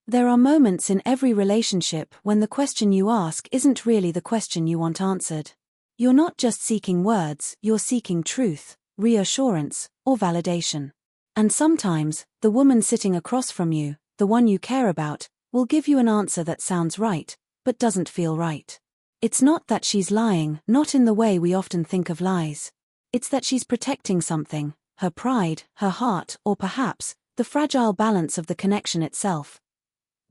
There are moments in every relationship when the question you ask isn't really the question you want answered. You're not just seeking words, you're seeking truth, reassurance, or validation. And sometimes, the woman sitting across from you, the one you care about, will give you an answer that sounds right, but doesn't feel right. It's not that she's lying, not in the way we often think of lies. It's that she's protecting something, her pride, her heart, or perhaps, the fragile balance of the connection itself.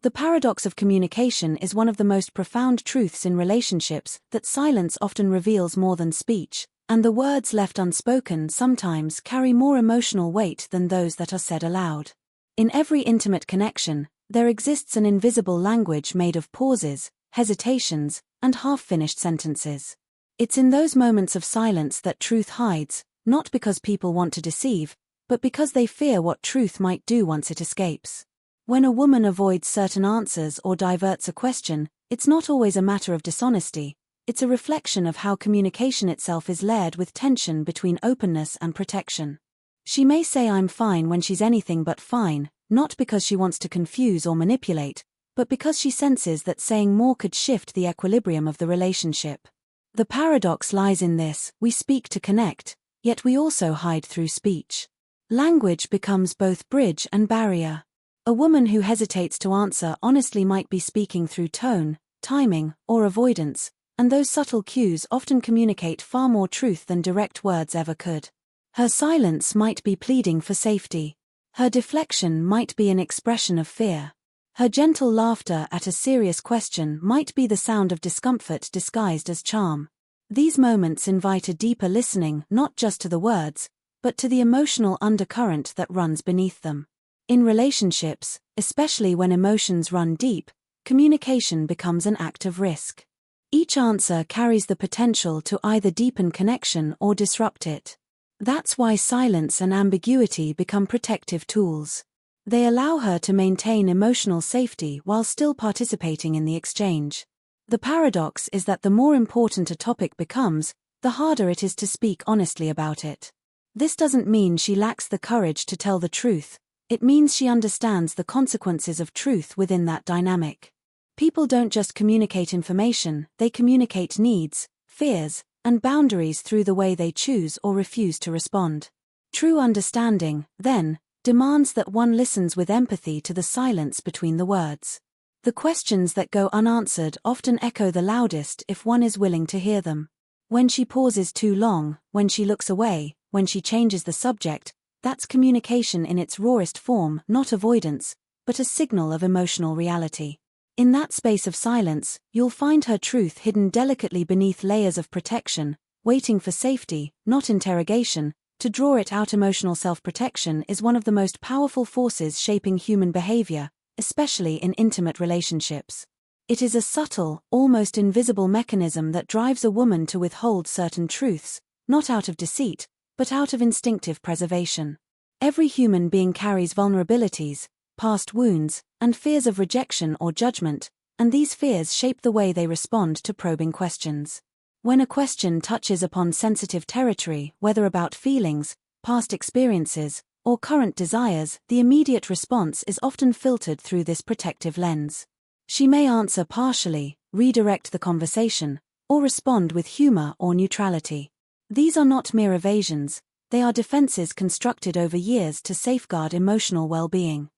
The paradox of communication is one of the most profound truths in relationships, that silence often reveals more than speech, and the words left unspoken sometimes carry more emotional weight than those that are said aloud. In every intimate connection, there exists an invisible language made of pauses, hesitations, and half-finished sentences. It's in those moments of silence that truth hides, not because people want to deceive, but because they fear what truth might do once it escapes. When a woman avoids certain answers or diverts a question, it's not always a matter of dishonesty, it's a reflection of how communication itself is layered with tension between openness and protection. She may say "I'm fine" when she's anything but fine, not because she wants to confuse or manipulate, but because she senses that saying more could shift the equilibrium of the relationship. The paradox lies in this: we speak to connect, yet we also hide through speech. Language becomes both bridge and barrier. A woman who hesitates to answer honestly might be speaking through tone, timing, or avoidance, and those subtle cues often communicate far more truth than direct words ever could. Her silence might be pleading for safety. Her deflection might be an expression of fear. Her gentle laughter at a serious question might be the sound of discomfort disguised as charm. These moments invite a deeper listening, not just to the words, but to the emotional undercurrent that runs beneath them. In relationships, especially when emotions run deep, communication becomes an act of risk. Each answer carries the potential to either deepen connection or disrupt it. That's why silence and ambiguity become protective tools. They allow her to maintain emotional safety while still participating in the exchange. The paradox is that the more important a topic becomes, the harder it is to speak honestly about it. This doesn't mean she lacks the courage to tell the truth. It means she understands the consequences of truth within that dynamic. People don't just communicate information, they communicate needs, fears, and boundaries through the way they choose or refuse to respond. True understanding, then, demands that one listens with empathy to the silence between the words. The questions that go unanswered often echo the loudest if one is willing to hear them. When she pauses too long, when she looks away, when she changes the subject, that's communication in its rawest form, not avoidance, but a signal of emotional reality. In that space of silence, you'll find her truth hidden delicately beneath layers of protection, waiting for safety, not interrogation, to draw it out. Emotional self-protection is one of the most powerful forces shaping human behavior, especially in intimate relationships. It is a subtle, almost invisible mechanism that drives a woman to withhold certain truths, not out of deceit, but out of instinctive preservation. Every human being carries vulnerabilities, past wounds, and fears of rejection or judgment, and these fears shape the way they respond to probing questions. When a question touches upon sensitive territory, whether about feelings, past experiences, or current desires, the immediate response is often filtered through this protective lens. She may answer partially, redirect the conversation, or respond with humor or neutrality. These are not mere evasions, they are defenses constructed over years to safeguard emotional well-being.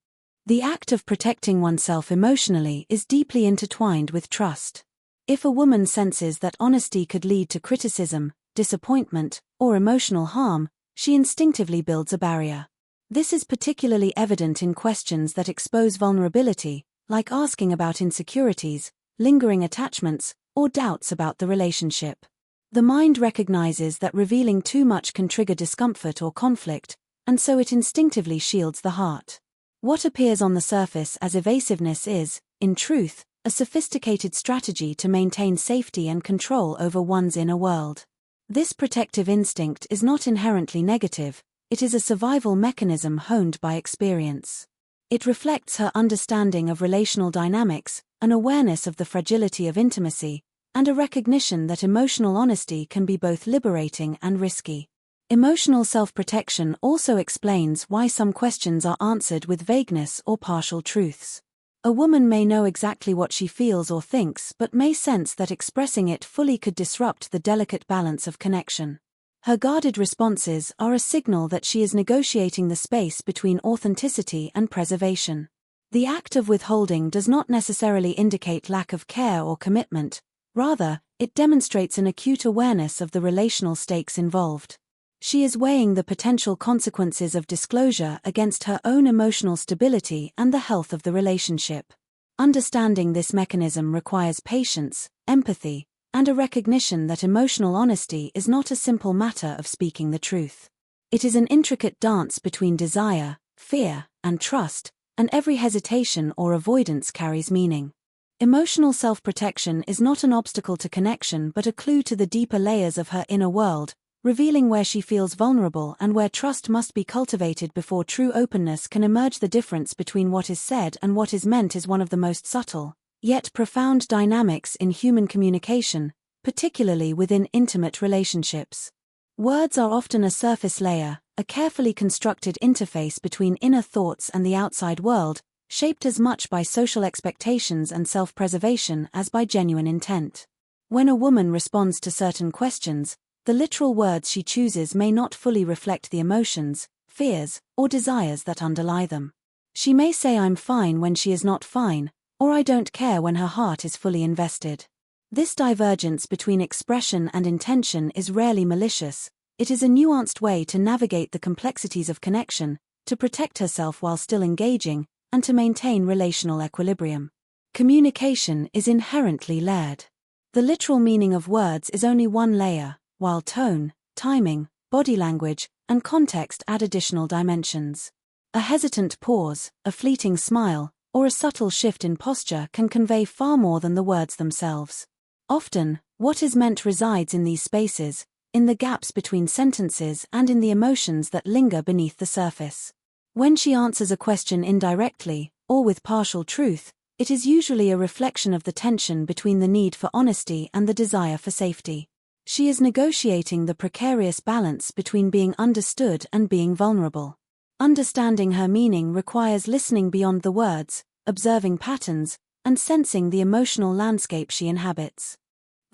The act of protecting oneself emotionally is deeply intertwined with trust. If a woman senses that honesty could lead to criticism, disappointment, or emotional harm, she instinctively builds a barrier. This is particularly evident in questions that expose vulnerability, like asking about insecurities, lingering attachments, or doubts about the relationship. The mind recognizes that revealing too much can trigger discomfort or conflict, and so it instinctively shields the heart. What appears on the surface as evasiveness is, in truth, a sophisticated strategy to maintain safety and control over one's inner world. This protective instinct is not inherently negative, it is a survival mechanism honed by experience. It reflects her understanding of relational dynamics, an awareness of the fragility of intimacy, and a recognition that emotional honesty can be both liberating and risky. Emotional self-protection also explains why some questions are answered with vagueness or partial truths. A woman may know exactly what she feels or thinks but may sense that expressing it fully could disrupt the delicate balance of connection. Her guarded responses are a signal that she is negotiating the space between authenticity and preservation. The act of withholding does not necessarily indicate lack of care or commitment, rather, it demonstrates an acute awareness of the relational stakes involved. She is weighing the potential consequences of disclosure against her own emotional stability and the health of the relationship. Understanding this mechanism requires patience, empathy, and a recognition that emotional honesty is not a simple matter of speaking the truth. It is an intricate dance between desire, fear, and trust, and every hesitation or avoidance carries meaning. Emotional self-protection is not an obstacle to connection but a clue to the deeper layers of her inner world, revealing where she feels vulnerable and where trust must be cultivated before true openness can emerge. The difference between what is said and what is meant is one of the most subtle, yet profound dynamics in human communication, particularly within intimate relationships. Words are often a surface layer, a carefully constructed interface between inner thoughts and the outside world, shaped as much by social expectations and self-preservation as by genuine intent. When a woman responds to certain questions, the literal words she chooses may not fully reflect the emotions, fears, or desires that underlie them. She may say "I'm fine" when she is not fine, or "I don't care" when her heart is fully invested. This divergence between expression and intention is rarely malicious. It is a nuanced way to navigate the complexities of connection, to protect herself while still engaging, and to maintain relational equilibrium. Communication is inherently layered. The literal meaning of words is only one layer, while tone, timing, body language, and context add additional dimensions. A hesitant pause, a fleeting smile, or a subtle shift in posture can convey far more than the words themselves. Often, what is meant resides in these spaces, in the gaps between sentences and in the emotions that linger beneath the surface. When she answers a question indirectly, or with partial truth, it is usually a reflection of the tension between the need for honesty and the desire for safety. She is negotiating the precarious balance between being understood and being vulnerable. Understanding her meaning requires listening beyond the words, observing patterns, and sensing the emotional landscape she inhabits.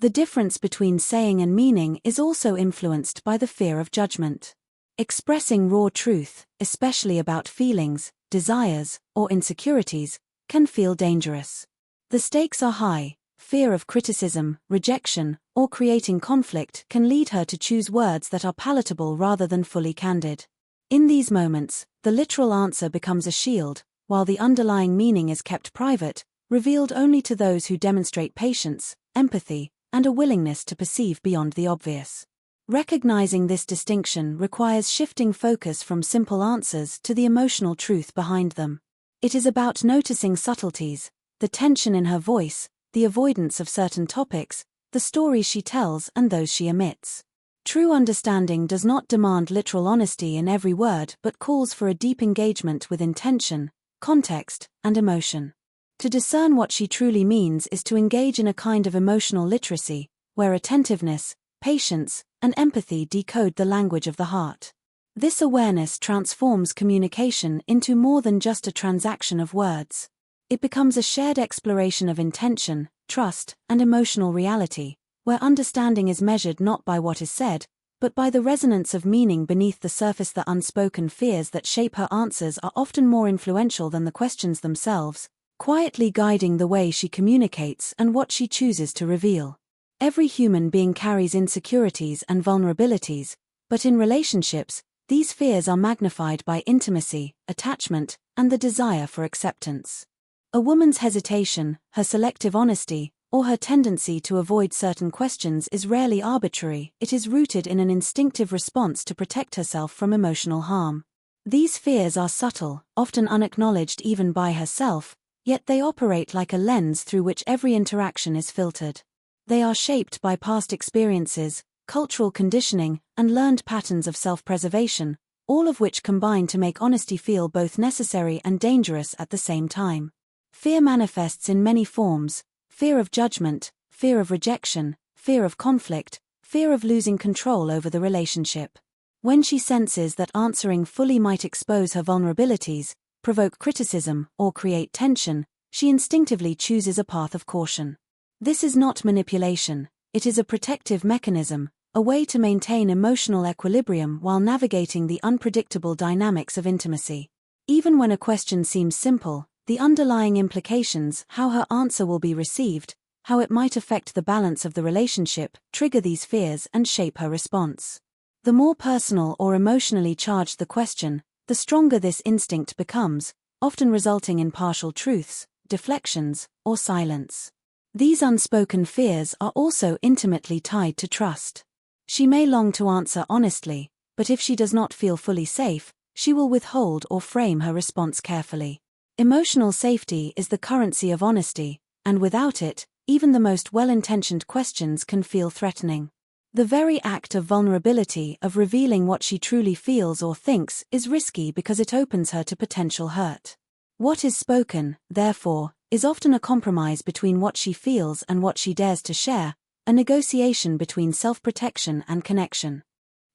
The difference between saying and meaning is also influenced by the fear of judgment. Expressing raw truth, especially about feelings, desires, or insecurities, can feel dangerous. The stakes are high. Fear of criticism, rejection, or creating conflict can lead her to choose words that are palatable rather than fully candid. In these moments, the literal answer becomes a shield, while the underlying meaning is kept private, revealed only to those who demonstrate patience, empathy, and a willingness to perceive beyond the obvious. Recognizing this distinction requires shifting focus from simple answers to the emotional truth behind them. It is about noticing subtleties, the tension in her voice, the avoidance of certain topics, the stories she tells and those she omits. True understanding does not demand literal honesty in every word but calls for a deep engagement with intention, context, and emotion. To discern what she truly means is to engage in a kind of emotional literacy, where attentiveness, patience, and empathy decode the language of the heart. This awareness transforms communication into more than just a transaction of words. It becomes a shared exploration of intention, trust, and emotional reality, where understanding is measured not by what is said, but by the resonance of meaning beneath the surface. The unspoken fears that shape her answers are often more influential than the questions themselves, quietly guiding the way she communicates and what she chooses to reveal. Every human being carries insecurities and vulnerabilities, but in relationships, these fears are magnified by intimacy, attachment, and the desire for acceptance. A woman's hesitation, her selective honesty, or her tendency to avoid certain questions is rarely arbitrary. It is rooted in an instinctive response to protect herself from emotional harm. These fears are subtle, often unacknowledged even by herself, yet they operate like a lens through which every interaction is filtered. They are shaped by past experiences, cultural conditioning, and learned patterns of self-preservation, all of which combine to make honesty feel both necessary and dangerous at the same time. Fear manifests in many forms: fear of judgment, fear of rejection, fear of conflict, fear of losing control over the relationship. When she senses that answering fully might expose her vulnerabilities, provoke criticism, or create tension, she instinctively chooses a path of caution. This is not manipulation, it is a protective mechanism, a way to maintain emotional equilibrium while navigating the unpredictable dynamics of intimacy. Even when a question seems simple, the underlying implications, how her answer will be received, how it might affect the balance of the relationship, trigger these fears and shape her response. The more personal or emotionally charged the question, the stronger this instinct becomes, often resulting in partial truths, deflections, or silence. These unspoken fears are also intimately tied to trust. She may long to answer honestly, but if she does not feel fully safe, she will withhold or frame her response carefully. Emotional safety is the currency of honesty, and without it, even the most well-intentioned questions can feel threatening. The very act of vulnerability, of revealing what she truly feels or thinks, is risky because it opens her to potential hurt. What is spoken, therefore, is often a compromise between what she feels and what she dares to share, a negotiation between self-protection and connection.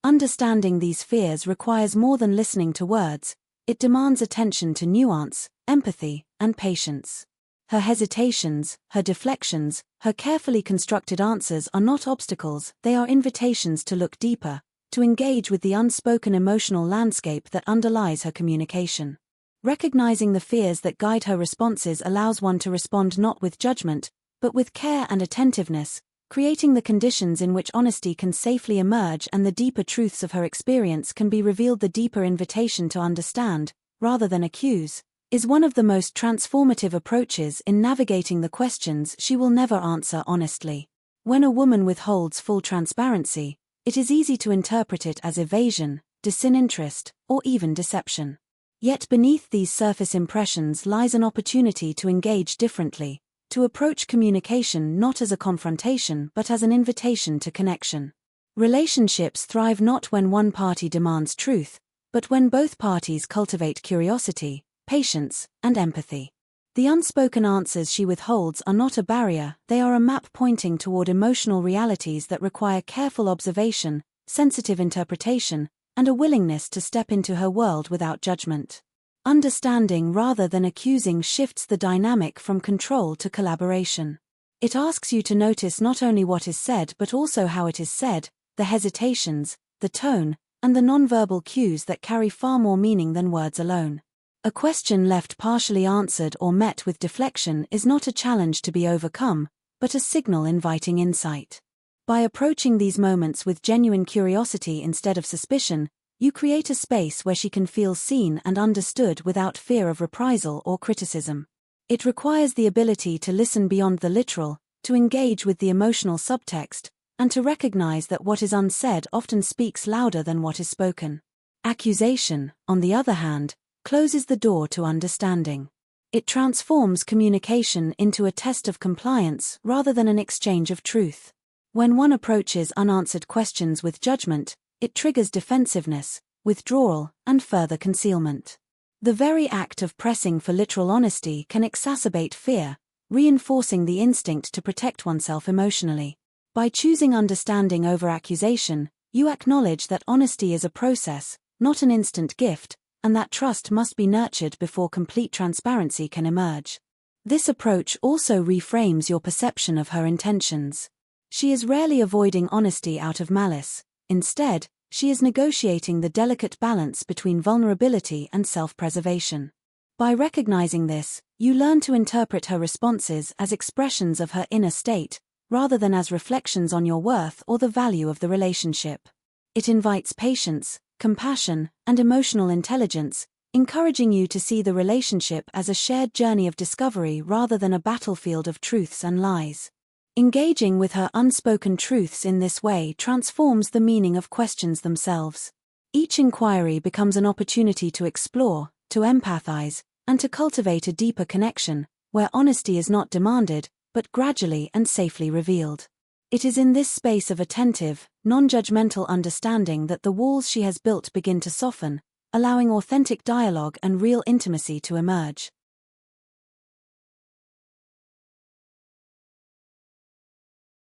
Understanding these fears requires more than listening to words, it demands attention to nuance, empathy, and patience. Her hesitations, her deflections, her carefully constructed answers are not obstacles, they are invitations to look deeper, to engage with the unspoken emotional landscape that underlies her communication. Recognizing the fears that guide her responses allows one to respond not with judgment, but with care and attentiveness, creating the conditions in which honesty can safely emerge and the deeper truths of her experience can be revealed. The deeper invitation to understand, rather than accuse, is one of the most transformative approaches in navigating the questions she will never answer honestly. When a woman withholds full transparency, it is easy to interpret it as evasion, disinterest, or even deception. Yet beneath these surface impressions lies an opportunity to engage differently, to approach communication not as a confrontation but as an invitation to connection. Relationships thrive not when one party demands truth, but when both parties cultivate curiosity, patience, and empathy. The unspoken answers she withholds are not a barrier, they are a map pointing toward emotional realities that require careful observation, sensitive interpretation, and a willingness to step into her world without judgment. Understanding rather than accusing shifts the dynamic from control to collaboration. It asks you to notice not only what is said but also how it is said, the hesitations, the tone, and the nonverbal cues that carry far more meaning than words alone. A question left partially answered or met with deflection is not a challenge to be overcome, but a signal inviting insight. By approaching these moments with genuine curiosity instead of suspicion, you create a space where she can feel seen and understood without fear of reprisal or criticism. It requires the ability to listen beyond the literal, to engage with the emotional subtext, and to recognize that what is unsaid often speaks louder than what is spoken. Accusation, on the other hand, closes the door to understanding. It transforms communication into a test of compliance rather than an exchange of truth. When one approaches unanswered questions with judgment, it triggers defensiveness, withdrawal, and further concealment. The very act of pressing for literal honesty can exacerbate fear, reinforcing the instinct to protect oneself emotionally. By choosing understanding over accusation, you acknowledge that honesty is a process, not an instant gift, and that trust must be nurtured before complete transparency can emerge. This approach also reframes your perception of her intentions. She is rarely avoiding honesty out of malice. Instead, she is negotiating the delicate balance between vulnerability and self-preservation. By recognizing this, you learn to interpret her responses as expressions of her inner state, rather than as reflections on your worth or the value of the relationship. It invites patience, compassion, and emotional intelligence, encouraging you to see the relationship as a shared journey of discovery rather than a battlefield of truths and lies. Engaging with her unspoken truths in this way transforms the meaning of questions themselves. Each inquiry becomes an opportunity to explore, to empathize, and to cultivate a deeper connection, where honesty is not demanded, but gradually and safely revealed. It is in this space of attentive, non-judgmental understanding that the walls she has built begin to soften, allowing authentic dialogue and real intimacy to emerge.